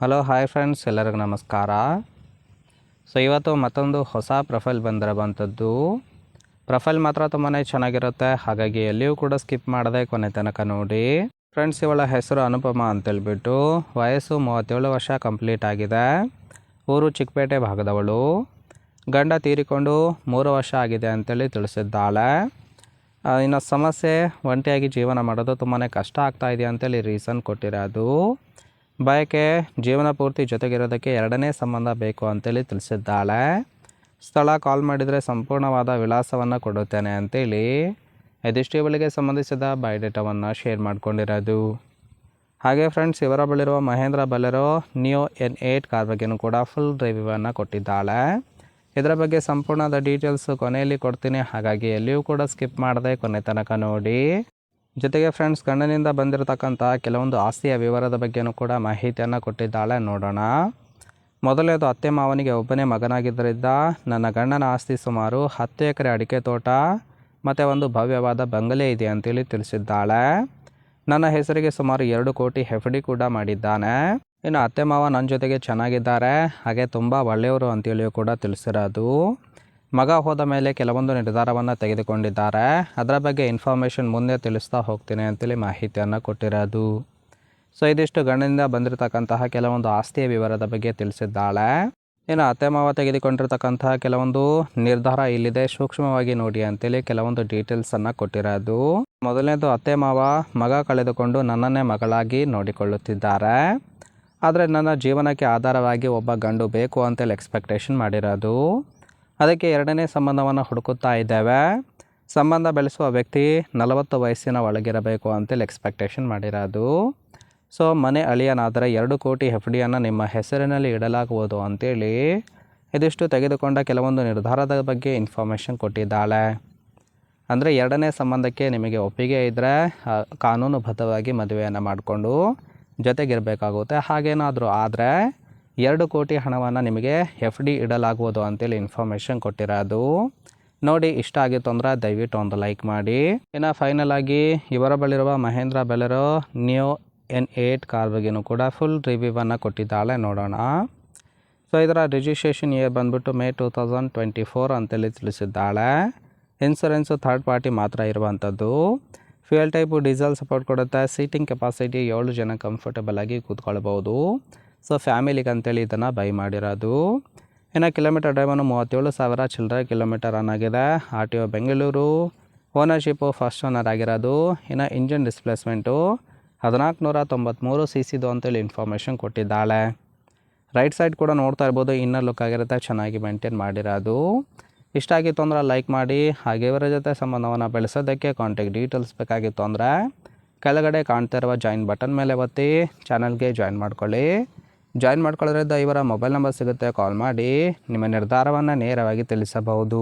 Hello hi friends, ಎಲ್ಲರಿಗೂ ನಮಸ್ಕಾರ. So ಇವತ್ತು ಮತ್ತೊಂದು ಹೊಸ ಪ್ರೊಫೈಲ್ ಬಂದಿರೋವಂಥದ್ದು. ಪ್ರೊಫೈಲ್ ಮಾತ್ರ ತುಂಬಾ ಚೆನ್ನಾಗಿರುತ್ತೆ, ಹಾಗಾಗಿ ಎಲ್ಲಿಯೂ ಕೂಡ ಸ್ಕಿಪ್ ಮಾಡದೆ ಕೊನೆ ತನಕ ನೋಡಿ. ಫ್ರೆಂಡ್ಸ್, ಇವಳ ಹೆಸರು ಅನುಪಮ ಅಂತೇಳ್ಬಿಟ್ಟು, ವಯಸ್ಸು 37 ವರ್ಷ ಕಂಪ್ಲೀಟ್ ಆಗಿದೆ. ಊರು ಚಿಕ್ಕಪೇಟೆ ಭಾಗದವಳು. ಗಂಡ ತೀರಿಕೊಂಡು 3 ವರ್ಷ ಆಗಿದೆ ಅಂತೇಳಿ ತಿಳಿಸಿದ್ದಾಳೆ. ಇನ್ನು ಸಮಸ್ಯೆ, ಒಂಟಿಯಾಗಿ ಜೀವನ ಮಾಡೋದು ತುಂಬಾ ಕಷ್ಟ ಆಗ್ತಾ ಇದೆ ಅಂತೇಳಿ ರೀಸನ್ ಕೊಟ್ಟಿರೋದು. ಬಯಕೆ, ಜೀವನ ಪೂರ್ತಿ ಜೊತೆಗಿರೋದಕ್ಕೆ 2ನೇ ಸಂಬಂಧ ಬೇಕು ಅಂತೇಳಿ ತಿಳಿಸಿದ್ದಾಳೆ. ಸ್ಥಳ ಕಾಲ್ ಮಾಡಿದರೆ ಸಂಪೂರ್ಣವಾದ ವಿಳಾಸವನ್ನು ಕೊಡುತ್ತೇನೆ ಅಂತೇಳಿ ಇದಿಷ್ಟು ಇವಳಿಗೆ ಸಂಬಂಧಿಸಿದ ಬಯೋಡೇಟಾವನ್ನು ಶೇರ್ ಮಾಡ್ಕೊಂಡಿರೋದು. ಹಾಗೆ ಫ್ರೆಂಡ್ಸ್, ಇವರ ಬಳಿರುವ Mahindra Bolero Neo N8 car ಬಗ್ಗೆಯೂ ಕೂಡ ಫುಲ್ ರಿವ್ಯೂವನ್ನು ಕೊಟ್ಟಿದ್ದಾಳೆ. ಇದರ ಬಗ್ಗೆ ಸಂಪೂರ್ಣದ ಡೀಟೇಲ್ಸು ಕೊನೆಯಲ್ಲಿ ಕೊಡ್ತೀನಿ, ಹಾಗಾಗಿ ಎಲ್ಲಿಯೂ ಕೂಡ ಸ್ಕಿಪ್ ಮಾಡದೆ ಕೊನೆ ತನಕ ನೋಡಿ. ಜೊತೆಗೆ ಫ್ರೆಂಡ್ಸ್, ಗಂಡನಿಂದ ಬಂದಿರತಕ್ಕಂಥ ಕೆಲವೊಂದು ಆಸ್ತಿಯ ವಿವರದ ಬಗ್ಗೆಯೂ ಕೂಡ ಮಾಹಿತಿಯನ್ನು ಕೊಟ್ಟಿದ್ದಾಳೆ. ನೋಡೋಣ. ಮೊದಲನೇದು, ಅತ್ತೆ ಮಾವನಿಗೆ ಒಬ್ಬನೇ ಮಗನಾಗಿದ್ದರಿಂದ ನನ್ನ ಗಂಡನ ಆಸ್ತಿ ಸುಮಾರು 10 ಎಕರೆ ಅಡಿಕೆ ತೋಟ ಮತ್ತು ಒಂದು ಭವ್ಯವಾದ ಬಂಗಲೆ ಇದೆ ಅಂತೇಳಿ ತಿಳಿಸಿದ್ದಾಳೆ. ನನ್ನ ಹೆಸರಿಗೆ ಸುಮಾರು 2 ಕೋಟಿ FD ಕೂಡ ಮಾಡಿದ್ದಾನೆ. ಇನ್ನು ಅತ್ತೆ ಮಾವ ನನ್ನ ಜೊತೆಗೆ ಚೆನ್ನಾಗಿದ್ದಾರೆ, ಹಾಗೆ ತುಂಬ ಒಳ್ಳೆಯವರು ಅಂತೇಳಿಯೂ ಕೂಡ ತಿಳಿಸಿರೋದು. ಮಗ ಹೋದ ಮೇಲೆ ಕೆಲವೊಂದು ನಿರ್ಧಾರವನ್ನು ತೆಗೆದುಕೊಂಡಿದ್ದಾರೆ, ಅದರ ಬಗ್ಗೆ ಇನ್ಫಾರ್ಮೇಷನ್ ಮುಂದೆ ತಿಳಿಸ್ತಾ ಹೋಗ್ತೀನಿ ಅಂತೇಳಿ ಮಾಹಿತಿಯನ್ನು ಕೊಟ್ಟಿರೋದು. ಸೊ ಇದಿಷ್ಟು ಗಂಡನಿಂದ ಬಂದಿರತಕ್ಕಂತಹ ಕೆಲವೊಂದು ಆಸ್ತಿಯ ವಿವರದ ಬಗ್ಗೆ ತಿಳಿಸಿದ್ದಾಳೆ. ಇನ್ನು ಅತ್ತೆ ಮಾವ ತೆಗೆದುಕೊಂಡಿರ್ತಕ್ಕಂತಹ ಕೆಲವೊಂದು ನಿರ್ಧಾರ ಇಲ್ಲಿದೆ, ಸೂಕ್ಷ್ಮವಾಗಿ ನೋಡಿ ಅಂತೇಳಿ ಕೆಲವೊಂದು ಡೀಟೇಲ್ಸನ್ನು ಕೊಟ್ಟಿರೋದು. ಮೊದಲನೇದು, ಅತ್ತೆ ಮಾವ ಮಗ ಕಳೆದುಕೊಂಡು ನನ್ನನ್ನೇ ಮಗಳಾಗಿ ನೋಡಿಕೊಳ್ಳುತ್ತಿದ್ದಾರೆ. ಆದರೆ ನನ್ನ ಜೀವನಕ್ಕೆ ಆಧಾರವಾಗಿ ಒಬ್ಬ ಗಂಡು ಬೇಕು ಅಂತೇಳಿ ಎಕ್ಸ್ಪೆಕ್ಟೇಷನ್ ಮಾಡಿರೋದು. ಅದಕ್ಕೆ 2ನೇ ಸಂಬಂಧವನ್ನು ಹುಡುಕುತ್ತಾ ಇದ್ದೇವೆ. ಸಂಬಂಧ ಬೆಳೆಸುವ ವ್ಯಕ್ತಿ 40 ವಯಸ್ಸಿನ ಒಳಗಿರಬೇಕು ಅಂತೇಳಿ ಎಕ್ಸ್ಪೆಕ್ಟೇಷನ್ ಮಾಡಿರೋದು. ಸೊ ಮನೆ ಅಳಿಯನಾದರೆ 2 ಕೋಟಿ FDಯನ್ನು ನಿಮ್ಮ ಹೆಸರಿನಲ್ಲಿ ಇಡಲಾಗುವುದು ಅಂತೇಳಿ ಇದಿಷ್ಟು ತೆಗೆದುಕೊಂಡ ಕೆಲವೊಂದು ನಿರ್ಧಾರದ ಬಗ್ಗೆ ಇನ್ಫಾರ್ಮೇಷನ್ ಕೊಟ್ಟಿದ್ದಾಳೆ. ಅಂದರೆ 2ನೇ ಸಂಬಂಧಕ್ಕೆ ನಿಮಗೆ ಒಪ್ಪಿಗೆ ಇದ್ದರೆ ಕಾನೂನುಬದ್ಧವಾಗಿ ಮದುವೆಯನ್ನು ಮಾಡಿಕೊಂಡು ಜೊತೆಗಿರಬೇಕಾಗುತ್ತೆ. ಹಾಗೇನಾದರೂ ಆದರೆ 2 ಕೋಟಿ ಹಣವನ್ನು ನಿಮಗೆ FD ಇಡಲಾಗುವುದು ಅಂತೇಳಿ ಇನ್ಫಾರ್ಮೇಷನ್ ಕೊಟ್ಟಿರೋದು. ನೋಡಿ, ಇಷ್ಟ ಆಗಿತ್ತು ಅಂದರೆ ದಯವಿಟ್ಟು ಒಂದು ಲೈಕ್ ಮಾಡಿ. ಇನ್ನು ಫೈನಲ್ ಆಗಿ ಇವರ ಬಳಿರುವ Mahindra Bolero Neo N8 car ಬಗ್ಗೆಯೂ ಕೂಡ ಫುಲ್ ರಿವ್ಯೂವನ್ನು ಕೊಟ್ಟಿದ್ದಾಳೆ. ನೋಡೋಣ. ಸೊ ಇದರ ರಿಜಿಸ್ಟ್ರೇಷನ್ ಇಯರ್ ಬಂದ್ಬಿಟ್ಟು ಮೇ 2024 ಅಂತೇಳಿ ತಿಳಿಸಿದ್ದಾಳೆ. ಇನ್ಸೂರೆನ್ಸು ಥರ್ಡ್ ಪಾರ್ಟಿ ಮಾತ್ರ ಇರುವಂಥದ್ದು. ಫ್ಯೂಯಲ್ ಟೈಪು ಡೀಸೆಲ್ ಸಪೋರ್ಟ್ ಕೊಡುತ್ತೆ. ಸೀಟಿಂಗ್ ಕೆಪಾಸಿಟಿ 7 ಜನ ಕಂಫರ್ಟಬಲ್ ಆಗಿ ಕೂತ್ಕೊಳ್ಬೋದು. ಸೊ ಫ್ಯಾಮಿಲಿಗೆ ಅಂತೇಳಿ ಇದನ್ನು ಬೈ ಮಾಡಿರೋದು. ಇನ್ನು ಕಿಲೋಮೀಟರ್ ಡ್ರೈವನ್ನು 37,000 ಚಿಲ್ಲರೆ ಕಿಲೋಮೀಟರ್ ರನ್ ಆಗಿದೆ. RTO Bengaluru. Ownership first owner ಆಗಿರೋದು. ಇನ್ನು ಇಂಜಿನ್ ಡಿಸ್ಪ್ಲೇಸ್ಮೆಂಟು 1493 cc ಅಂತೇಳಿ ಇನ್ಫಾರ್ಮೇಷನ್ ಕೊಟ್ಟಿದ್ದಾಳೆ. ರೈಟ್ ಸೈಡ್ ಕೂಡ ನೋಡ್ತಾ ಇರ್ಬೋದು, ಇನ್ನರ್ ಲುಕ್ ಆಗಿರುತ್ತೆ, ಚೆನ್ನಾಗಿ ಮೇಂಟೈನ್ ಮಾಡಿರೋದು. ಇಷ್ಟ ಆಗಿತ್ತು ಅಂದರೆ ಲೈಕ್ ಮಾಡಿ. ಹಾಗೆ ಇವರ ಜೊತೆ ಸಂಬಂಧವನ್ನು ಬೆಳೆಸೋದಕ್ಕೆ ಕಾಂಟ್ಯಾಕ್ಟ್ ಡೀಟೇಲ್ಸ್ ಬೇಕಾಗಿತ್ತು ಅಂದರೆ ಕೆಳಗಡೆ ಕಾಣ್ತಾ ಇರುವ ಜಾಯಿನ್ ಬಟನ್ ಮೇಲೆ ಒತ್ತಿ ಚಾನಲ್ಗೆ ಜಾಯಿನ್ ಮಾಡ್ಕೊಳ್ಳಿ. ಜಾಯಿನ್ ಮಾಡ್ಕೊಳ್ಳೋದ್ರಿಂದ ಇವರ ಮೊಬೈಲ್ ನಂಬರ್ ಸಿಗುತ್ತೆ, ಕಾಲ್ ಮಾಡಿ ನಿಮ್ಮ ನಿರ್ಧಾರವನ್ನು ನೇರವಾಗಿ ತಿಳಿಸಬಹುದು.